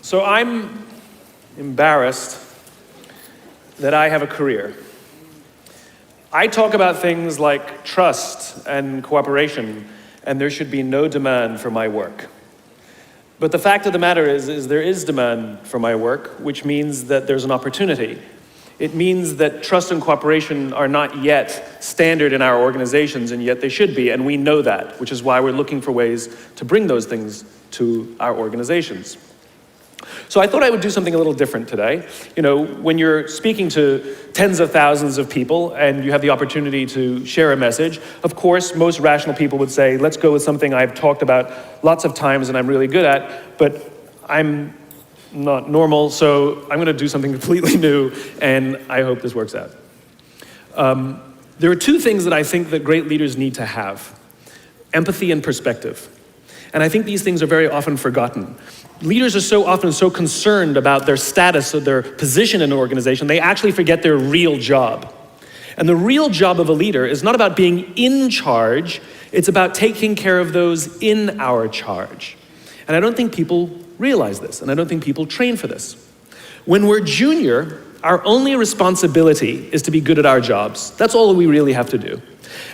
So I'm embarrassed that I have a career. I talk about things like trust and cooperation, and there should be no demand for my work. But the fact of the matter is there is demand for my work, which means that there's an opportunity. It means that trust and cooperation are not yet standard in our organizations, and yet they should be, and we know that, which is why we're looking for ways to bring those things to our organizations. So I thought I would do something a little different today. You know, when you're speaking to tens of thousands of people and you have the opportunity to share a message, of course, most rational people would say, let's go with something I've talked about lots of times and I'm really good at, but I'm not normal, so I'm going to do something completely new, and I hope this works out. There are two things that I think that great leaders need to have: empathy and perspective. And I think these things are very often forgotten. Leaders are so often so concerned about their status or their position in an organization, they actually forget their real job. And the real job of a leader is not about being in charge, it's about taking care of those in our charge. And I don't think people realize this, and I don't think people train for this. When we're junior, our only responsibility is to be good at our jobs. That's all we really have to do.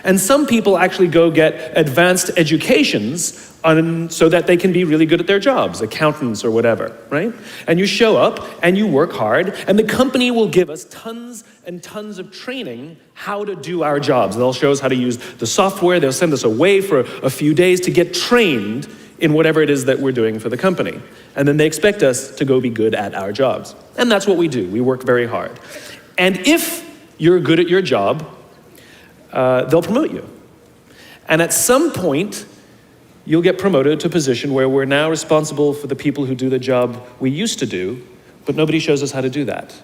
And some people actually go get advanced educations so that they can be really good at their jobs, accountants or whatever, right? And you show up and you work hard, and the company will give us tons and tons of training how to do our jobs. They'll show us how to use the software. They'll send us away for a few days to get trained in whatever it is that we're doing for the company. And then they expect us to go be good at our jobs. And that's what we do. We work very hard. And if you're good at your job, they'll promote you. And at some point, you'll get promoted to a position where we're now responsible for the people who do the job we used to do, but nobody shows us how to do that.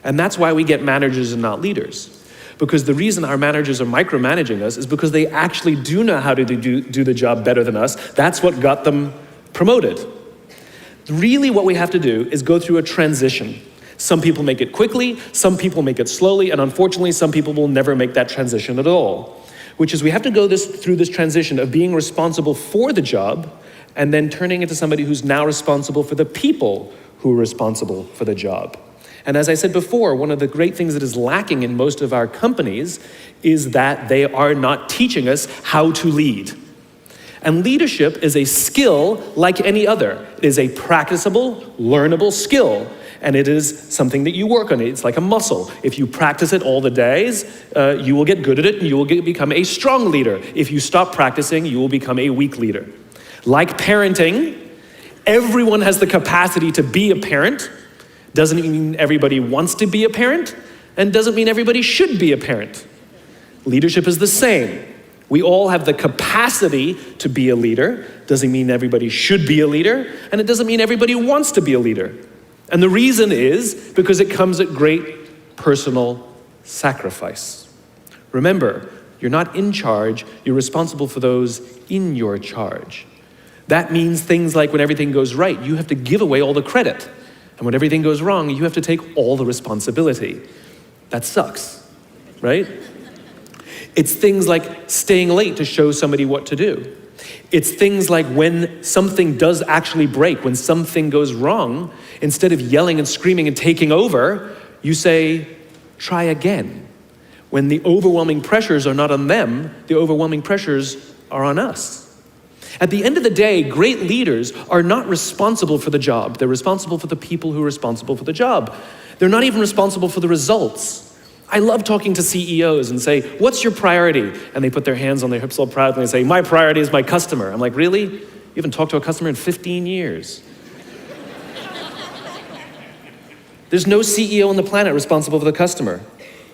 And that's why we get managers and not leaders. Because the reason our managers are micromanaging us is because they actually do know how to do the job better than us. That's what got them promoted. Really what we have to do is go through a transition. Some people make it quickly, some people make it slowly, and unfortunately some people will never make that transition at all. Which is we have to go through this transition of being responsible for the job and then turning into somebody who's now responsible for the people who are responsible for the job. And as I said before, one of the great things that is lacking in most of our companies is that they are not teaching us how to lead. And leadership is a skill like any other. It is a practicable, learnable skill. And it is something that you work on. It's like a muscle. If you practice it all the days, you will get good at it and you will become a strong leader. If you stop practicing, you will become a weak leader. Like parenting, everyone has the capacity to be a parent. Doesn't mean everybody wants to be a parent, and doesn't mean everybody should be a parent. Leadership is the same. We all have the capacity to be a leader. Doesn't mean everybody should be a leader, and it doesn't mean everybody wants to be a leader. And the reason is because it comes at great personal sacrifice. Remember, you're not in charge, you're responsible for those in your charge. That means things like when everything goes right, you have to give away all the credit. And when everything goes wrong, you have to take all the responsibility. That sucks, right? It's things like staying late to show somebody what to do. It's things like when something does actually break, when something goes wrong, instead of yelling and screaming and taking over, you say, try again. When the overwhelming pressures are not on them, the overwhelming pressures are on us. At the end of the day, great leaders are not responsible for the job. They're responsible for the people who are responsible for the job. They're not even responsible for the results. I love talking to CEOs and say, what's your priority? And they put their hands on their hips all proudly and say, my priority is my customer. I'm like, really? You haven't talked to a customer in 15 years. There's no CEO on the planet responsible for the customer.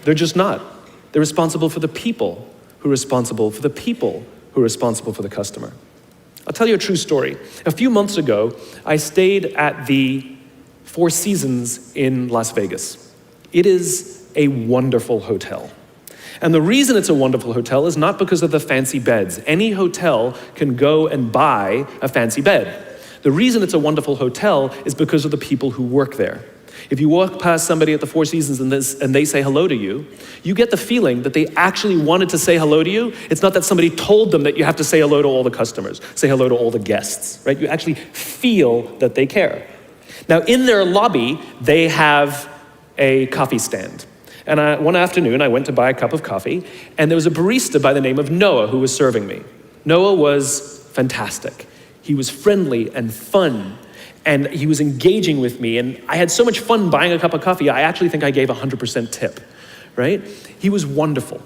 They're just not. They're responsible for the people who are responsible for the people who are responsible for the customer. I'll tell you a true story. A few months ago, I stayed at the Four Seasons in Las Vegas. It is a wonderful hotel. And the reason it's a wonderful hotel is not because of the fancy beds. Any hotel can go and buy a fancy bed. The reason it's a wonderful hotel is because of the people who work there. If you walk past somebody at the Four Seasons and they say hello to you, you get the feeling that they actually wanted to say hello to you. It's not that somebody told them that you have to say hello to all the customers, say hello to all the guests, right? You actually feel that they care. Now, in their lobby, they have a coffee stand. And one afternoon, I went to buy a cup of coffee, and there was a barista by the name of Noah who was serving me. Noah was fantastic. He was friendly and fun, and he was engaging with me, and I had so much fun buying a cup of coffee, I actually think I gave 100% tip, right? He was wonderful.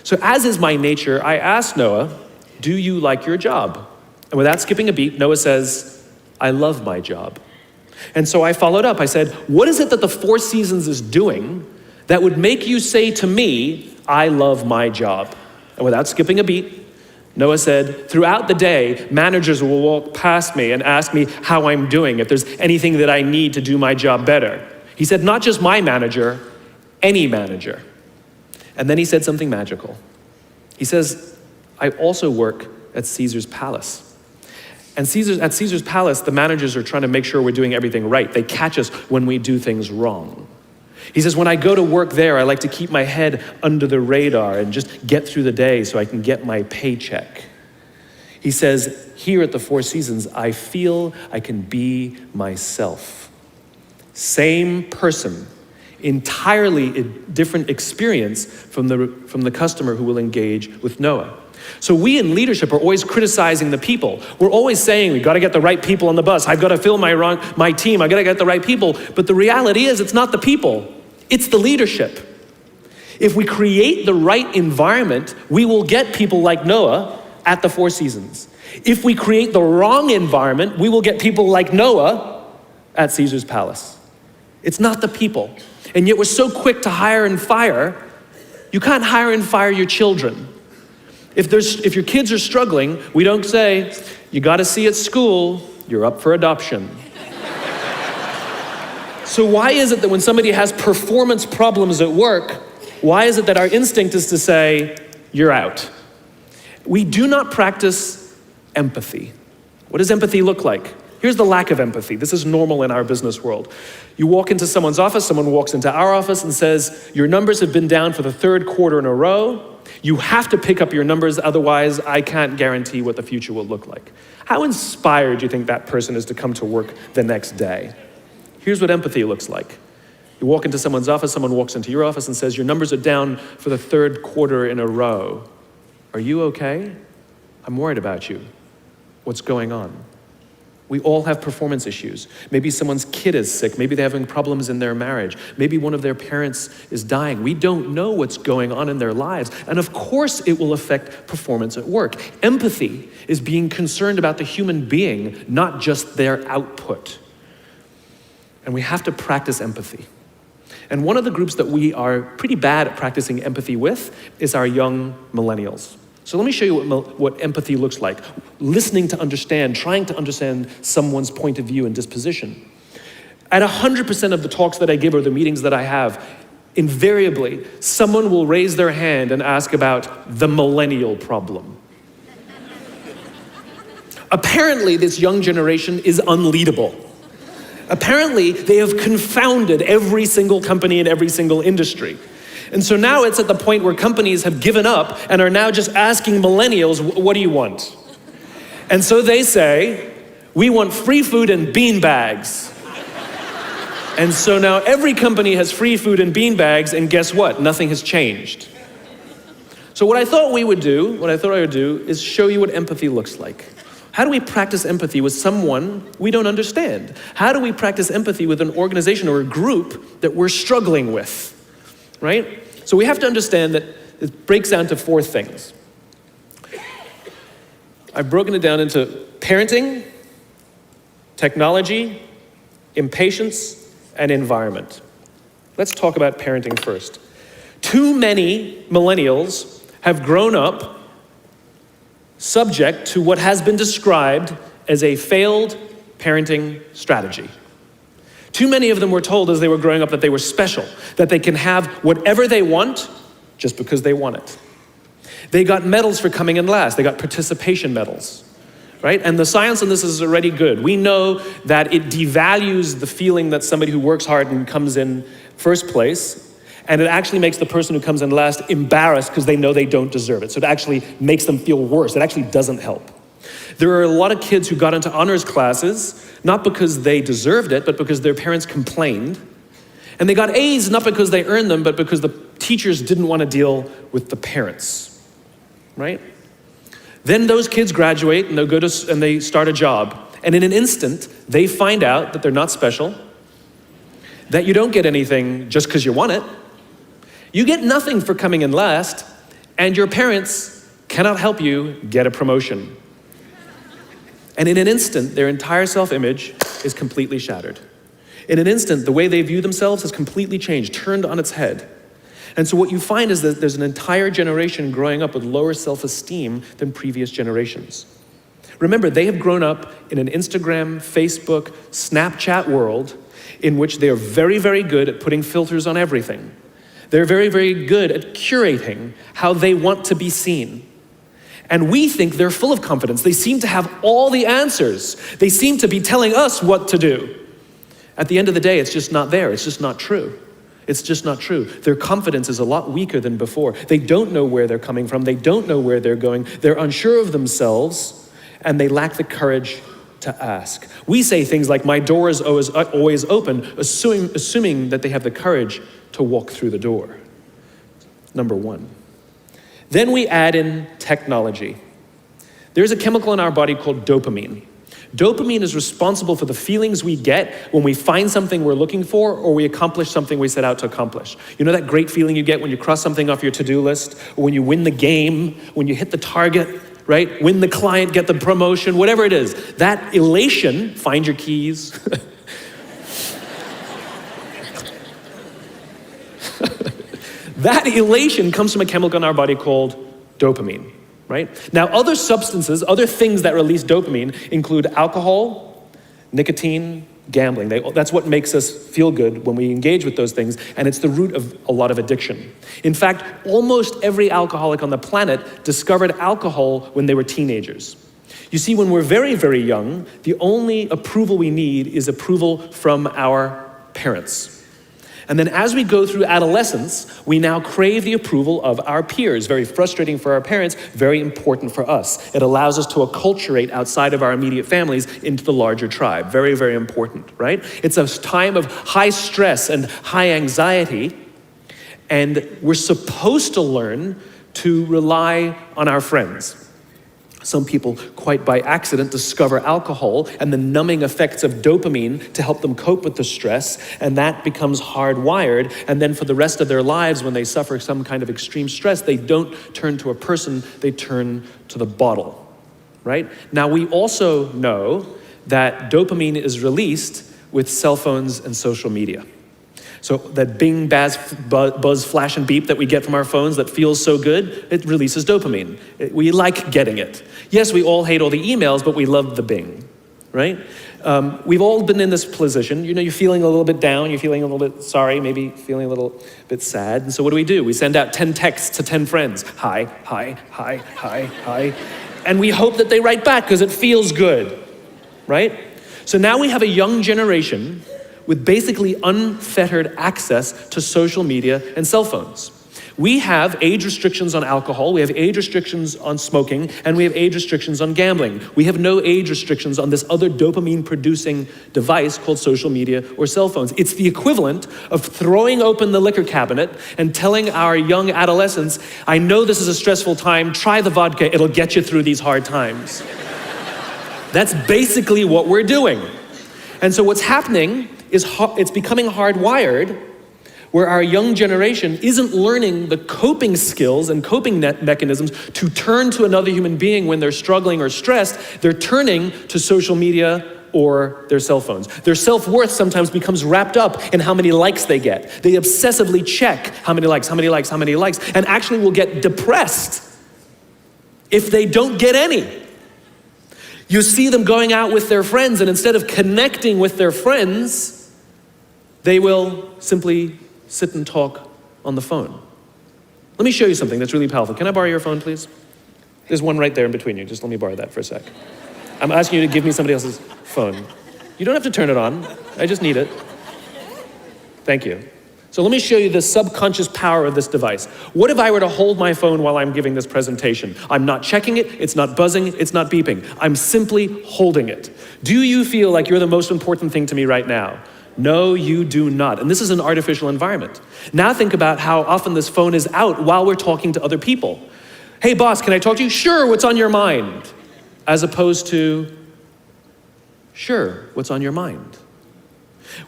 So as is my nature, I asked Noah, do you like your job? And without skipping a beat, Noah says, I love my job. And so I followed up. I said, what is it that the Four Seasons is doing that would make you say to me, I love my job? And without skipping a beat, Noah said, throughout the day, managers will walk past me and ask me how I'm doing, if there's anything that I need to do my job better. He said, not just my manager, any manager. And then he said something magical. He says, I also work at Caesar's palace. And at Caesar's palace, the managers are trying to make sure we're doing everything right. They catch us when we do things wrong. He says, when I go to work there, I like to keep my head under the radar and just get through the day so I can get my paycheck. He says, here at the Four Seasons, I feel I can be myself. Same person, entirely different experience from the customer who will engage with Noah. So we in leadership are always criticizing the people. We're always saying, we got to get the right people on the bus. I've got to fill my team. I got to get the right people. But the reality is, it's not the people. It's the leadership. If we create the right environment, we will get people like Noah at the Four Seasons. If we create the wrong environment, we will get people like Noah at Caesar's palace. It's not the people. And yet we're so quick to hire and fire. You can't hire and fire your children. If your kids are struggling, we don't say, you got to see at school, you're up for adoption. So why is it that when somebody has performance problems at work, why is it that our instinct is to say, you're out? We do not practice empathy. What does empathy look like? Here's the lack of empathy. This is normal in our business world. You walk into someone's office, someone walks into our office and says, your numbers have been down for the third quarter in a row. You have to pick up your numbers, otherwise I can't guarantee what the future will look like. How inspired do you think that person is to come to work the next day? Here's what empathy looks like. You walk into someone's office, someone walks into your office and says, your numbers are down for the third quarter in a row. Are you okay? I'm worried about you. What's going on? We all have performance issues. Maybe someone's kid is sick. Maybe they're having problems in their marriage. Maybe one of their parents is dying. We don't know what's going on in their lives. And of course it will affect performance at work. Empathy is being concerned about the human being, not just their output. And we have to practice empathy. And one of the groups that we are pretty bad at practicing empathy with is our young millennials. So let me show you what empathy looks like. Listening to understand, trying to understand someone's point of view and disposition. At 100% of the talks that I give or the meetings that I have, invariably, someone will raise their hand and ask about the millennial problem. Apparently, this young generation is unleadable. Apparently, they have confounded every single company in every single industry. And so now it's at the point where companies have given up and are now just asking millennials, what do you want? And so they say, we want free food and bean bags. And so now every company has free food and bean bags, and guess what? Nothing has changed. So what I thought I would do is show you what empathy looks like. How do we practice empathy with someone we don't understand? How do we practice empathy with an organization or a group that we're struggling with? Right? So we have to understand that it breaks down to four things. I've broken it down into parenting, technology, impatience, and environment. Let's talk about parenting first. Too many millennials have grown up subject to what has been described as a failed parenting strategy. Too many of them were told as they were growing up that they were special, that they can have whatever they want just because they want it. They got medals for coming in last. They got participation medals, right? And the science on this is already good. We know that it devalues the feeling that somebody who works hard and comes in first place, and it actually makes the person who comes in last embarrassed because they know they don't deserve it. So it actually makes them feel worse. It actually doesn't help. There are a lot of kids who got into honors classes, not because they deserved it, but because their parents complained. And they got A's not because they earned them, but because the teachers didn't want to deal with the parents, right? Then those kids graduate and they start a job. And in an instant, they find out that they're not special, that you don't get anything just because you want it. You get nothing for coming in last, and your parents cannot help you get a promotion. And in an instant, their entire self-image is completely shattered. In an instant, the way they view themselves has completely changed, turned on its head. And so what you find is that there's an entire generation growing up with lower self-esteem than previous generations. Remember, they have grown up in an Instagram, Facebook, Snapchat world in which they are very, very good at putting filters on everything. They're very, very good at curating how they want to be seen. And we think they're full of confidence. They seem to have all the answers. They seem to be telling us what to do. At the end of the day, it's just not there. It's just not true. It's just not true. Their confidence is a lot weaker than before. They don't know where they're coming from. They don't know where they're going. They're unsure of themselves, and they lack the courage to ask. We say things like, my door is always open, assuming that they have the courage to walk through the door. Number one. Then we add in technology. There's a chemical in our body called dopamine. Dopamine is responsible for the feelings we get when we find something we're looking for or we accomplish something we set out to accomplish. You know that great feeling you get when you cross something off your to-do list, or when you win the game, when you hit the target, right? Win the client, get the promotion, whatever it is. That elation, find your keys. That elation comes from a chemical in our body called dopamine. Right? Now, other substances, other things that release dopamine include alcohol, nicotine, gambling. That's what makes us feel good when we engage with those things, and it's the root of a lot of addiction. In fact, almost every alcoholic on the planet discovered alcohol when they were teenagers. You see, when we're very, very young, the only approval we need is approval from our parents. And then as we go through adolescence, we now crave the approval of our peers. Very frustrating for our parents, very important for us. It allows us to acculturate outside of our immediate families into the larger tribe. Very, very important, right? It's a time of high stress and high anxiety, and we're supposed to learn to rely on our friends. Some people, quite by accident, discover alcohol and the numbing effects of dopamine to help them cope with the stress, and that becomes hardwired, and then for the rest of their lives, when they suffer some kind of extreme stress, they don't turn to a person, they turn to the bottle, right? Now, we also know that dopamine is released with cell phones and social media. So that bing, buzz, flash, and beep that we get from our phones that feels so good, it releases dopamine. We like getting it. Yes, we all hate all the emails, but we love the bing, right? We've all been in this position. You know, you're feeling a little bit down, you're feeling a little bit sorry, maybe feeling a little bit sad. And so what do? We send out 10 texts to 10 friends. Hi, hi, hi, hi, hi. And we hope that they write back because it feels good, right? So now we have a young generation with basically unfettered access to social media and cell phones. We have age restrictions on alcohol, we have age restrictions on smoking, and we have age restrictions on gambling. We have no age restrictions on this other dopamine-producing device called social media or cell phones. It's the equivalent of throwing open the liquor cabinet and telling our young adolescents, I know this is a stressful time, try the vodka, it'll get you through these hard times. That's basically what we're doing. And so what's happening is it's becoming hardwired, where our young generation isn't learning the coping skills and coping mechanisms to turn to another human being when they're struggling or stressed. They're turning to social media or their cell phones. Their self-worth sometimes becomes wrapped up in how many likes they get. They obsessively check how many likes, and actually will get depressed if they don't get any. You see them going out with their friends, and instead of connecting with their friends, they will simply sit and talk on the phone. Let me show you something that's really powerful. Can I borrow your phone, please? There's one right there in between you. Just let me borrow that for a sec. I'm asking you to give me somebody else's phone. You don't have to turn it on. I just need it. Thank you. So let me show you the subconscious power of this device. What if I were to hold my phone while I'm giving this presentation? I'm not checking it, it's not buzzing, it's not beeping. I'm simply holding it. Do you feel like you're the most important thing to me right now? No, you do not. And this is an artificial environment. Now think about how often this phone is out while we're talking to other people. Hey boss, can I talk to you? Sure, what's on your mind? As opposed to, sure, what's on your mind?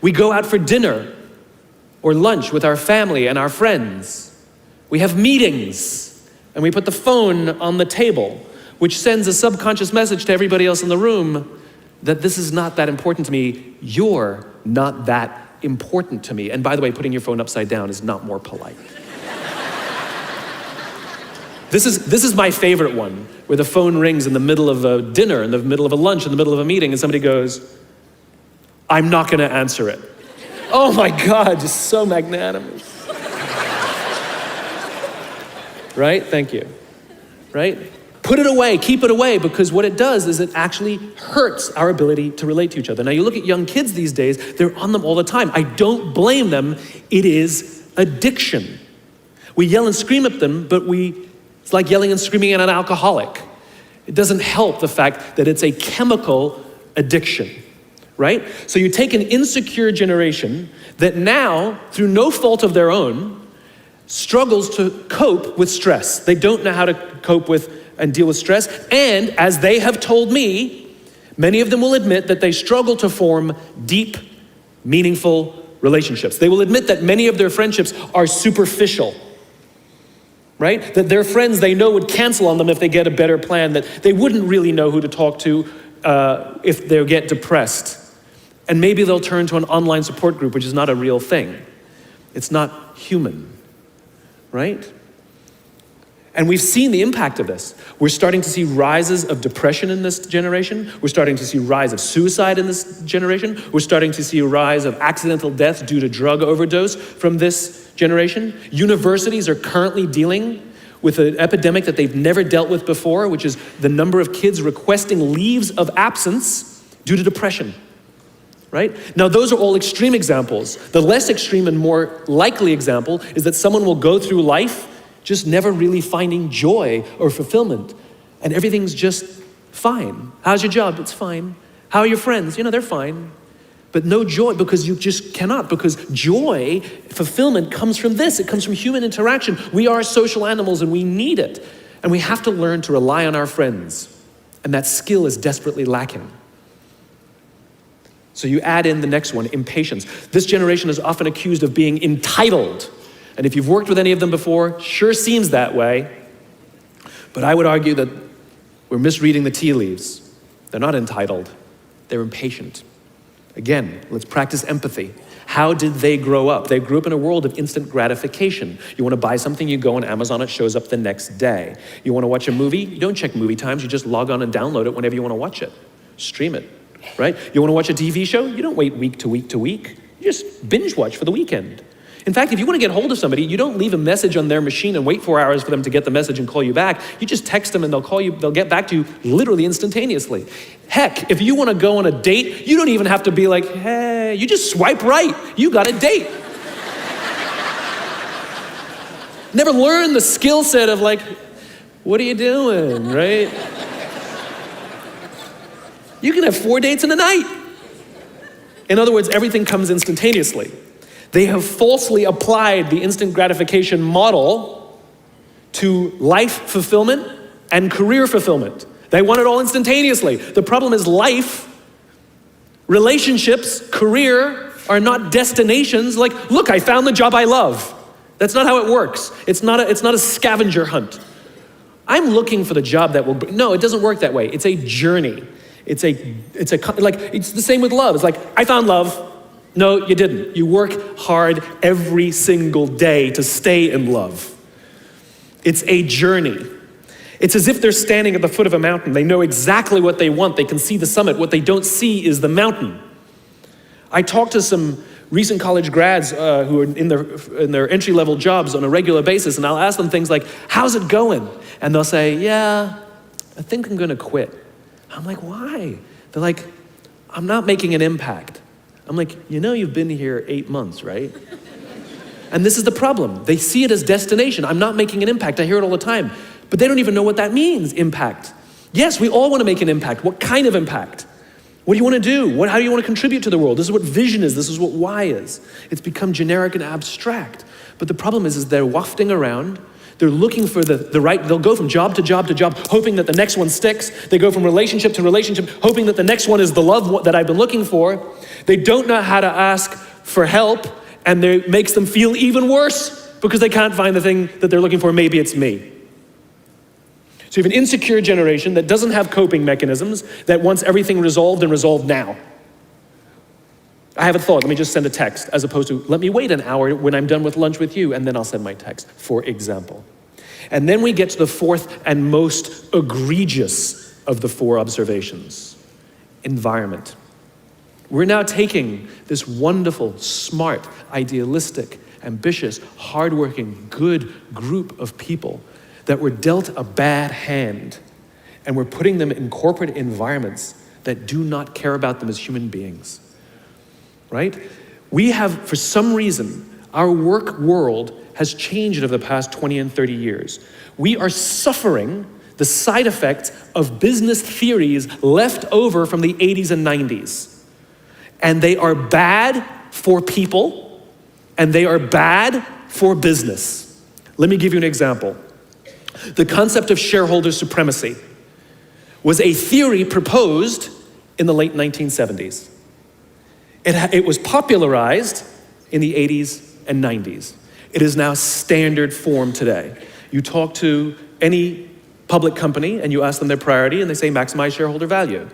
We go out for dinner or lunch with our family and our friends. We have meetings, and we put the phone on the table, which sends a subconscious message to everybody else in the room that this is not that important to me. You're not that important to me. And by the way, putting your phone upside down is not more polite. This is my favorite one, where the phone rings in the middle of a dinner, in the middle of a lunch, in the middle of a meeting, and somebody goes, I'm not gonna answer it. Oh my God, just so magnanimous. Right? Thank you. Right? Put it away, keep it away, because what it does is it actually hurts our ability to relate to each other. Now you look at young kids these days, they're on them all the time. I don't blame them, it is addiction. We yell and scream at them, but it's like yelling and screaming at an alcoholic. It doesn't help the fact that it's a chemical addiction. Right? So you take an insecure generation that now, through no fault of their own, struggles to cope with stress. They don't know how to cope with and deal with stress. And as they have told me, many of them will admit that they struggle to form deep, meaningful relationships. They will admit that many of their friendships are superficial. Right? That their friends they know would cancel on them if they get a better plan, that they wouldn't really know who to talk to if they get depressed. And maybe they'll turn to an online support group, which is not a real thing. It's not human, right? And we've seen the impact of this. We're starting to see rises of depression in this generation. We're starting to see rise of suicide in this generation. We're starting to see a rise of accidental death due to drug overdose from this generation. Universities are currently dealing with an epidemic that they've never dealt with before, which is the number of kids requesting leaves of absence due to depression. Right? Now, those are all extreme examples. The less extreme and more likely example is that someone will go through life just never really finding joy or fulfillment, and everything's just fine. How's your job? It's fine. How are your friends? They're fine. But no joy, because you just cannot, because joy, fulfillment comes from this. It comes from human interaction. We are social animals and we need it. And we have to learn to rely on our friends. And that skill is desperately lacking. So you add in the next one, impatience. This generation is often accused of being entitled. And if you've worked with any of them before, sure seems that way. But I would argue that we're misreading the tea leaves. They're not entitled, they're impatient. Again, let's practice empathy. How did they grow up? They grew up in a world of instant gratification. You want to buy something, you go on Amazon, it shows up the next day. You want to watch a movie, you don't check movie times, you just log on and download it whenever you want to watch it. Stream it. Right? You want to watch a TV show? You don't wait week to week to week. You just binge watch for the weekend. In fact, if you want to get hold of somebody, you don't leave a message on their machine and wait 4 hours for them to get the message and call you back. You just text them and they'll get back to you literally instantaneously. Heck, if you want to go on a date, you don't even have to be like, hey, you just swipe right. You got a date. Never learned the skill set of like, what are you doing, right? You can have 4 dates in a night. In other words, everything comes instantaneously. They have falsely applied the instant gratification model to life fulfillment and career fulfillment. They want it all instantaneously. The problem is life, relationships, career are not destinations. Like, look, I found the job I love. That's not how it works. It's not a scavenger hunt. I'm looking for the job that will, no, it doesn't work that way. It's a journey. It's the same with love. It's like, I found love. No, you didn't. You work hard every single day to stay in love. It's a journey. It's as if they're standing at the foot of a mountain. They know exactly what they want. They can see the summit. What they don't see is the mountain. I talked to some recent college grads who are in their entry-level jobs on a regular basis, and I'll ask them things like, how's it going? And they'll say, yeah, I think I'm gonna quit. I'm like, why? They're like, I'm not making an impact. I'm like, you've been here 8 months, right? And this is the problem. They see it as destination. I'm not making an impact. I hear it all the time. But they don't even know what that means, impact. Yes, we all want to make an impact. What kind of impact? What do you want to do? How do you want to contribute to the world? This is what vision is. This is what why is. It's become generic and abstract. But the problem is they're wafting around. They're looking for the right, they'll go from job to job to job, hoping that the next one sticks. They go from relationship to relationship, hoping that the next one is the love that I've been looking for. They don't know how to ask for help, and it makes them feel even worse because they can't find the thing that they're looking for. Maybe it's me. So you have an insecure generation that doesn't have coping mechanisms, that wants everything resolved and resolved now. I have a thought, let me just send a text, as opposed to, let me wait an hour when I'm done with lunch with you, and then I'll send my text, for example. And then we get to the fourth and most egregious of the four observations, environment. We're now taking this wonderful, smart, idealistic, ambitious, hardworking, good group of people that were dealt a bad hand, and we're putting them in corporate environments that do not care about them as human beings. Right? We have, for some reason, our work world has changed over the past 20 and 30 years. We are suffering the side effects of business theories left over from the 80s and 90s. And they are bad for people, and they are bad for business. Let me give you an example. The concept of shareholder supremacy was a theory proposed in the late 1970s. It was popularized in the 80s and 90s. It is now standard form today. You talk to any public company and you ask them their priority and they say maximize shareholder value.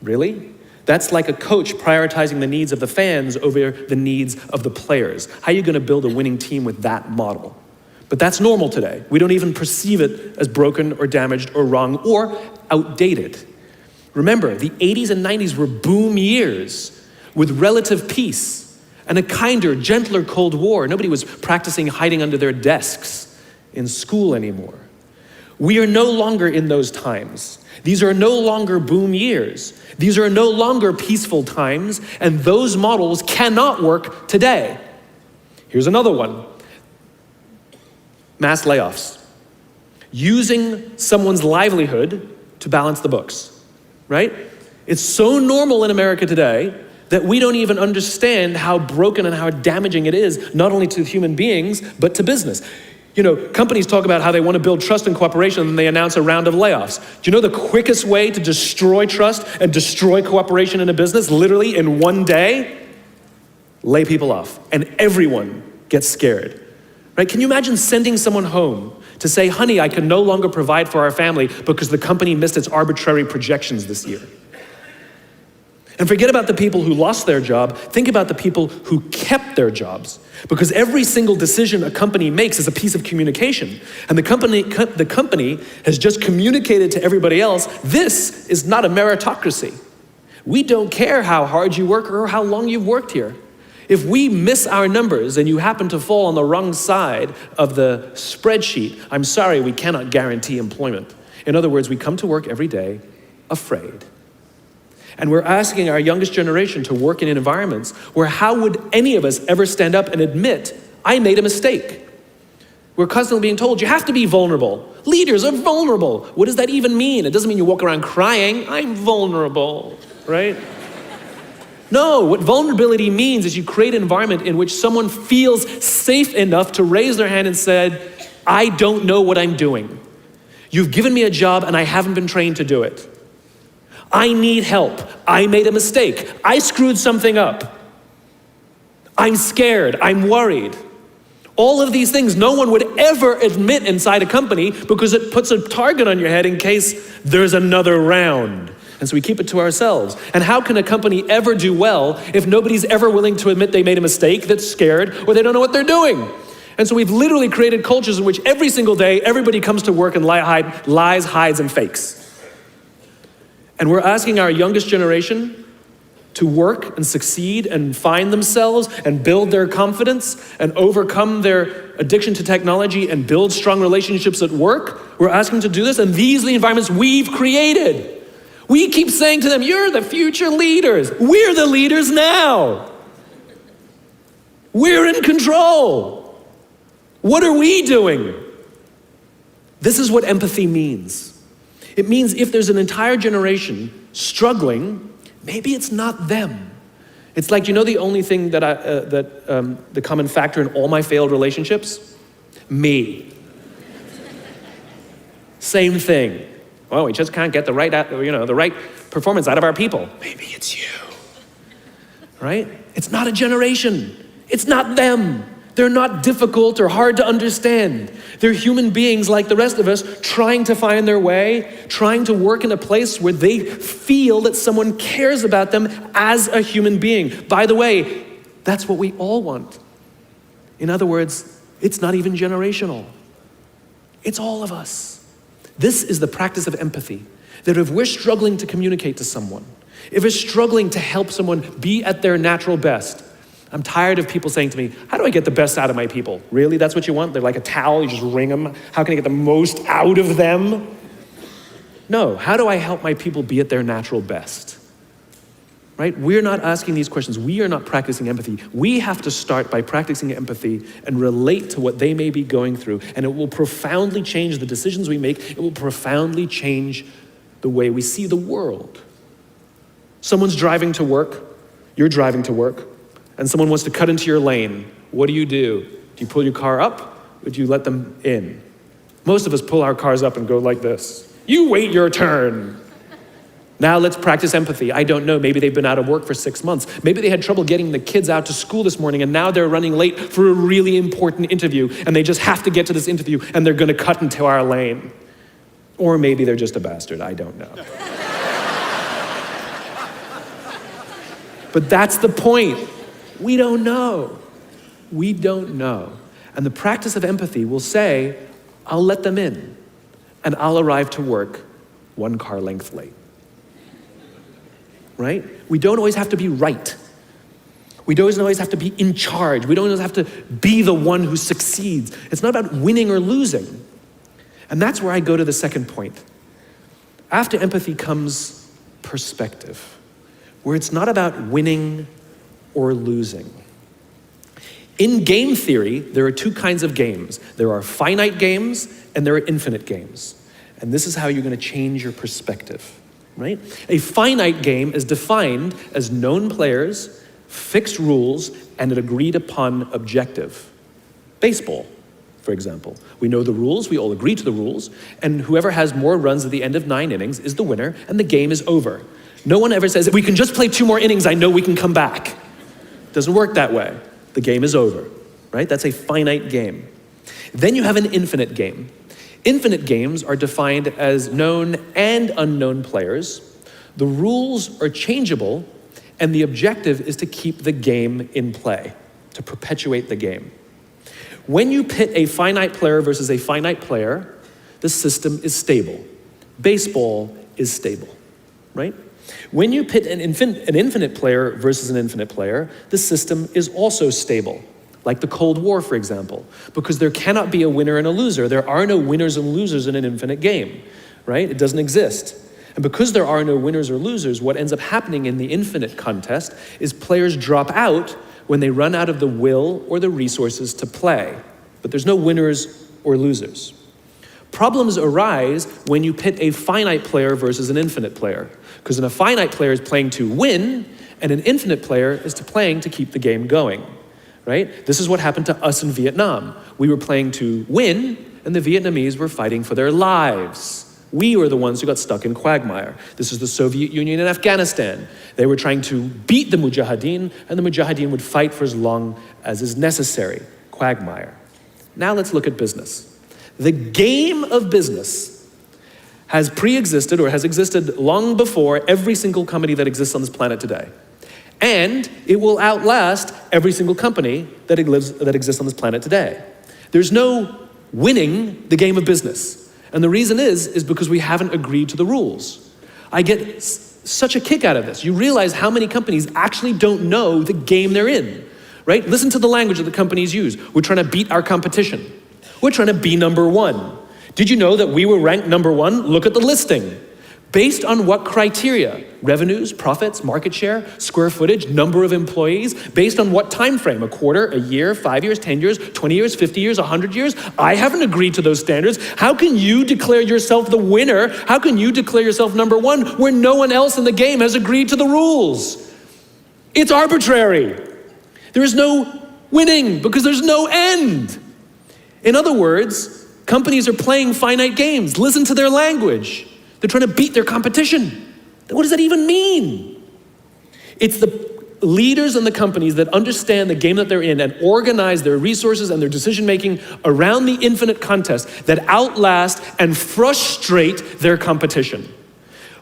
Really? That's like a coach prioritizing the needs of the fans over the needs of the players. How are you going to build a winning team with that model? But that's normal today. We don't even perceive it as broken or damaged or wrong or outdated. Remember, the 80s and 90s were boom years with relative peace and a kinder, gentler Cold War. Nobody was practicing hiding under their desks in school anymore. We are no longer in those times. These are no longer boom years. These are no longer peaceful times, and those models cannot work today. Here's another one. Mass layoffs. Using someone's livelihood to balance the books, right? It's so normal in America today that we don't even understand how broken and how damaging it is, not only to human beings, but to business. You know, companies talk about how they want to build trust and cooperation, and they announce a round of layoffs. Do you know the quickest way to destroy trust and destroy cooperation in a business, literally in one day? Lay people off, and everyone gets scared. Right? Can you imagine sending someone home to say, honey, I can no longer provide for our family because the company missed its arbitrary projections this year? And forget about the people who lost their job. Think about the people who kept their jobs. Because every single decision a company makes is a piece of communication. And the company has just communicated to everybody else, this is not a meritocracy. We don't care how hard you work or how long you've worked here. If we miss our numbers and you happen to fall on the wrong side of the spreadsheet, I'm sorry, we cannot guarantee employment. In other words, we come to work every day afraid. And we're asking our youngest generation to work in environments where how would any of us ever stand up and admit, I made a mistake? We're constantly being told, you have to be vulnerable. Leaders are vulnerable. What does that even mean? It doesn't mean you walk around crying, I'm vulnerable, right? No, what vulnerability means is you create an environment in which someone feels safe enough to raise their hand and said, I don't know what I'm doing. You've given me a job and I haven't been trained to do it. I need help. I made a mistake. I screwed something up. I'm scared. I'm worried. All of these things no one would ever admit inside a company because it puts a target on your head in case there's another round. And so we keep it to ourselves. And how can a company ever do well if nobody's ever willing to admit they made a mistake, that's scared, or they don't know what they're doing? And so we've literally created cultures in which every single day everybody comes to work and lies, hides, and fakes. And we're asking our youngest generation to work and succeed and find themselves and build their confidence and overcome their addiction to technology and build strong relationships at work. We're asking them to do this, and these are the environments we've created. We keep saying to them, you're the future leaders. We're the leaders now. We're in control. What are we doing? This is what empathy means. It means if there's an entire generation struggling, maybe it's not them. It's like, the only thing the common factor in all my failed relationships? Me. Same thing. Oh, we just can't get the right performance out of our people. Maybe it's you. Right? It's not a generation. It's not them. They're not difficult or hard to understand. They're human beings like the rest of us, trying to find their way, trying to work in a place where they feel that someone cares about them as a human being. By the way, that's what we all want. In other words, it's not even generational. It's all of us. This is the practice of empathy, that if we're struggling to communicate to someone, if we're struggling to help someone be at their natural best, I'm tired of people saying to me, how do I get the best out of my people? Really, that's what you want? They're like a towel, you just wring them. How can I get the most out of them? No, how do I help my people be at their natural best? Right? We're not asking these questions. We are not practicing empathy. We have to start by practicing empathy and relate to what they may be going through. And it will profoundly change the decisions we make. It will profoundly change the way we see the world. Someone's driving to work. You're driving to work. And someone wants to cut into your lane. What do? Do you pull your car up or do you let them in? Most of us pull our cars up and go like this. You wait your turn. Now let's practice empathy. I don't know, maybe they've been out of work for 6 months. Maybe they had trouble getting the kids out to school this morning and now they're running late for a really important interview and they just have to get to this interview and they're gonna cut into our lane. Or maybe they're just a bastard, I don't know. But that's the point. We don't know. We don't know. And the practice of empathy will say, I'll let them in and I'll arrive to work 1 car length late. Right? We don't always have to be right. We don't always have to be in charge. We don't always have to be the one who succeeds. It's not about winning or losing. And that's where I go to the second point. After empathy comes perspective, where it's not about winning or losing. In game theory, there are 2 kinds of games. There are finite games and there are infinite games. And this is how you're going to change your perspective. Right? A finite game is defined as known players, fixed rules, and an agreed upon objective. Baseball, for example. We know the rules, we all agree to the rules, and whoever has more runs at the end of 9 innings is the winner, and the game is over. No one ever says, if we can just play 2 more innings, I know we can come back. It doesn't work that way. The game is over, right? That's a finite game. Then you have an infinite game. Infinite games are defined as known and unknown players. The rules are changeable, and the objective is to keep the game in play, to perpetuate the game. When you pit a finite player versus a finite player, the system is stable. Baseball is stable, right? When you pit an infinite player versus an infinite player, the system is also stable. Like the Cold War, for example, because there cannot be a winner and a loser. There are no winners and losers in an infinite game, right? It doesn't exist. And because there are no winners or losers, what ends up happening in the infinite contest is players drop out when they run out of the will or the resources to play. But there's no winners or losers. Problems arise when you pit a finite player versus an infinite player, because a finite player is playing to win, and an infinite player is playing to keep the game going. Right? This is what happened to us in Vietnam. We were playing to win, and the Vietnamese were fighting for their lives. We were the ones who got stuck in quagmire. This is the Soviet Union and Afghanistan. They were trying to beat the Mujahideen, and the Mujahideen would fight for as long as is necessary. Quagmire. Now let's look at business. The game of business has pre-existed or has existed long before every single company that exists on this planet today. And it will outlast every single company that exists on this planet today. There's no winning the game of business. And the reason is because we haven't agreed to the rules. I get such a kick out of this. You realize how many companies actually don't know the game they're in, right? Listen to the language that the companies use. We're trying to beat our competition. We're trying to be number 1. Did you know that we were ranked number 1? Look at the listing. Based on what criteria? Revenues, profits, market share, square footage, number of employees. Based on what time frame? A quarter, a year, 5 years, 10 years, 20 years, 50 years, 100 years? I haven't agreed to those standards. How can you declare yourself the winner? How can you declare yourself number one where no one else in the game has agreed to the rules? It's arbitrary. There is no winning because there's no end. In other words, companies are playing finite games. Listen to their language. They're trying to beat their competition. What does that even mean? It's the leaders and the companies that understand the game that they're in and organize their resources and their decision-making around the infinite contest that outlast and frustrate their competition.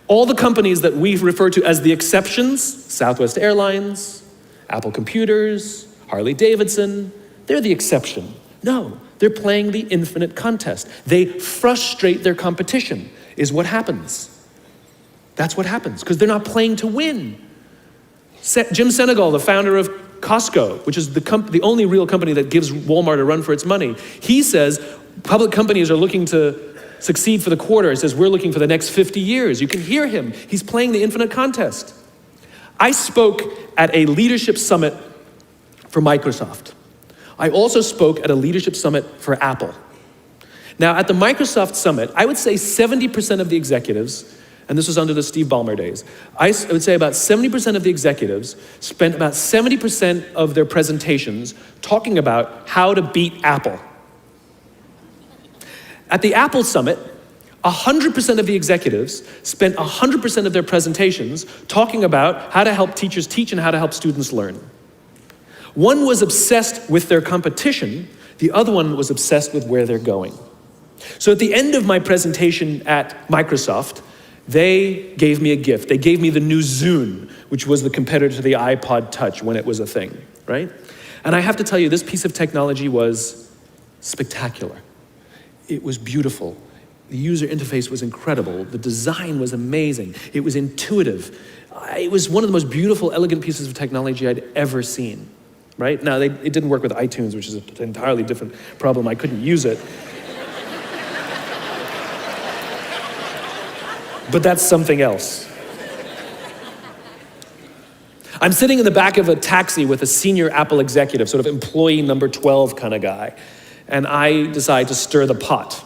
All the companies that we refer to as the exceptions, Southwest Airlines, Apple Computers, Harley Davidson, they're the exception. No, they're playing the infinite contest. They frustrate their competition, is what happens. That's what happens, because they're not playing to win. Jim Senegal, the founder of Costco, which is the only real company that gives Walmart a run for its money, he says public companies are looking to succeed for the quarter. He says, we're looking for the next 50 years. You can hear him. He's playing the infinite contest. I spoke at a leadership summit for Microsoft. I also spoke at a leadership summit for Apple. Now, at the Microsoft summit, I would say 70% of the executives, and this was under the Steve Ballmer days, I would say about 70% of the executives spent about 70% of their presentations talking about how to beat Apple. At the Apple summit, 100% of the executives spent 100% of their presentations talking about how to help teachers teach and how to help students learn. One was obsessed with their competition, the other one was obsessed with where they're going. So at the end of my presentation at Microsoft, they gave me a gift. They gave me the new Zune, which was the competitor to the iPod Touch when it was a thing, right? And I have to tell you, this piece of technology was spectacular. It was beautiful. The user interface was incredible. The design was amazing. It was intuitive. It was one of the most beautiful, elegant pieces of technology I'd ever seen, right? Now, it didn't work with iTunes, which is an entirely different problem. I couldn't use it. But that's something else. I'm sitting in the back of a taxi with a senior Apple executive, sort of employee number 12 kind of guy, and I decide to stir the pot.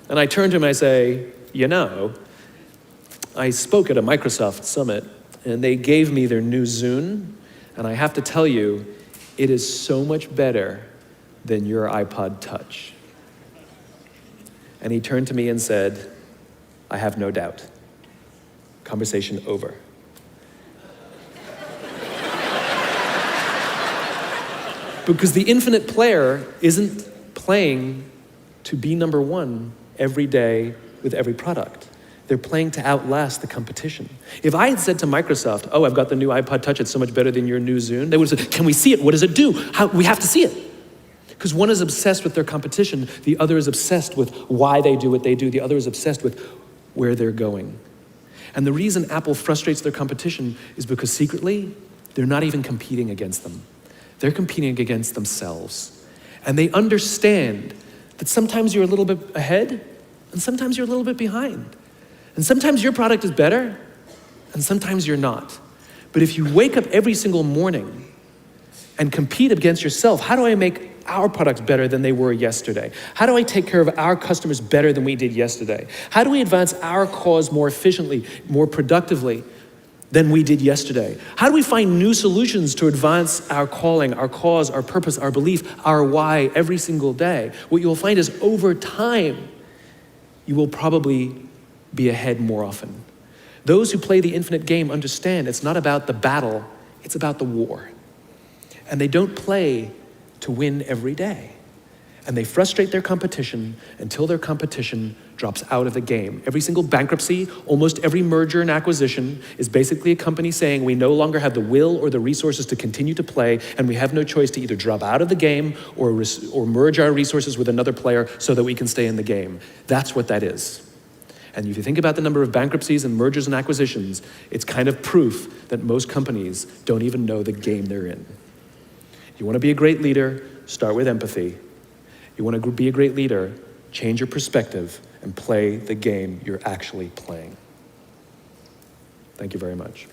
And I turn to him and I say, you know, I spoke at a Microsoft summit, and they gave me their new Zune, and I have to tell you, it is so much better than your iPod Touch. And he turned to me and said, I have no doubt. Conversation over. Because the infinite player isn't playing to be number one every day with every product. They're playing to outlast the competition. If I had said to Microsoft, oh, I've got the new iPod Touch, it's so much better than your new Zune, they would have said, can we see it? What does it do? We have to see it. Because one is obsessed with their competition, the other is obsessed with why they do what they do, the other is obsessed with where they're going. And the reason Apple frustrates their competition is because secretly, they're not even competing against them. They're competing against themselves. And they understand that sometimes you're a little bit ahead, and sometimes you're a little bit behind. And sometimes your product is better, and sometimes you're not. But if you wake up every single morning and compete against yourself, how do I make our products better than they were yesterday? How do I take care of our customers better than we did yesterday? How do we advance our cause more efficiently, more productively than we did yesterday? How do we find new solutions to advance our calling, our cause, our purpose, our belief, our why every single day? What you will find is over time, you will probably be ahead more often. Those who play the infinite game understand it's not about the battle, it's about the war. And they don't play to win every day. And they frustrate their competition until their competition drops out of the game. Every single bankruptcy, almost every merger and acquisition is basically a company saying we no longer have the will or the resources to continue to play, and we have no choice to either drop out of the game or merge our resources with another player so that we can stay in the game. That's what that is. And if you think about the number of bankruptcies and mergers and acquisitions, it's kind of proof that most companies don't even know the game they're in. You want to be a great leader, start with empathy. You want to be a great leader, change your perspective and play the game you're actually playing. Thank you very much.